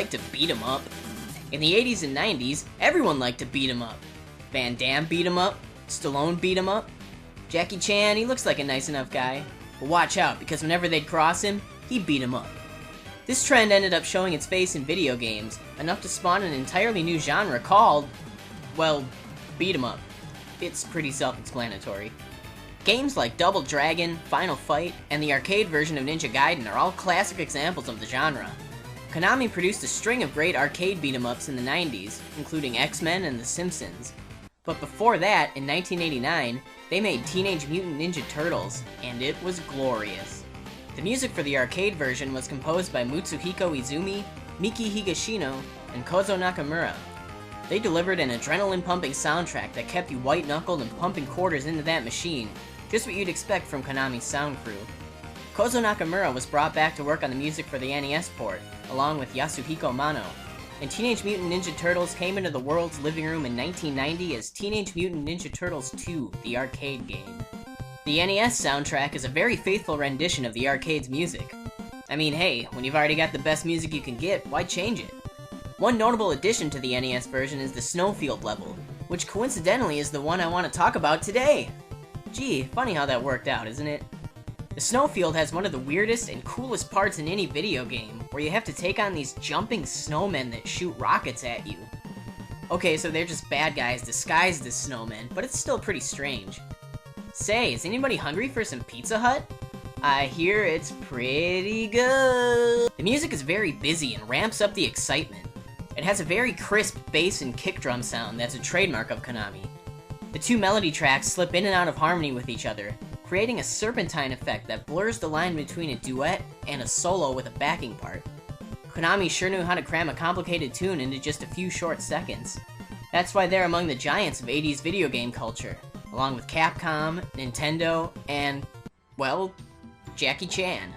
like to beat 'em up? In the 80s and 90s, everyone liked to beat 'em up. Van Damme beat 'em up, Stallone beat 'em up. Jackie Chan, he looks like a nice enough guy. But watch out, because whenever they'd cross him, he'd beat 'em up. This trend ended up showing its face in video games, enough to spawn an entirely new genre called, well, beat 'em up. It's pretty self-explanatory. Games like Double Dragon, Final Fight, and the arcade version of Ninja Gaiden are all classic examples of the genre. Konami produced a string of great arcade beat-em-ups in the 90s, including X-Men and The Simpsons. But before that, in 1989, they made Teenage Mutant Ninja Turtles, and it was glorious. The music for the arcade version was composed by Mutsuhiko Izumi, Miki Higashino, and Kozo Nakamura. They delivered an adrenaline-pumping soundtrack that kept you white-knuckled and pumping quarters into that machine, just what you'd expect from Konami's sound crew. Kozo Nakamura was brought back to work on the music for the NES port, along with Yasuhiko Mano, and Teenage Mutant Ninja Turtles came into the world's living room in 1990 as Teenage Mutant Ninja Turtles 2, the arcade game. The NES soundtrack is a very faithful rendition of the arcade's music. I mean, hey, when you've already got the best music you can get, why change it? One notable addition to the NES version is the Snowfield level, which coincidentally is the one I want to talk about today! Gee, funny how that worked out, isn't it? The Snowfield has one of the weirdest and coolest parts in any video game, where you have to take on these jumping snowmen that shoot rockets at you. Okay, so they're just bad guys disguised as snowmen, but it's still pretty strange. Say, is anybody hungry for some Pizza Hut? I hear it's pretty good. The music is very busy and ramps up the excitement. It has a very crisp bass and kick drum sound that's a trademark of Konami. The two melody tracks slip in and out of harmony with each other, creating a serpentine effect that blurs the line between a duet and a solo with a backing part. Konami sure knew how to cram a complicated tune into just a few short seconds. That's why they're among the giants of 80s video game culture, along with Capcom, Nintendo, and, well, Jackie Chan.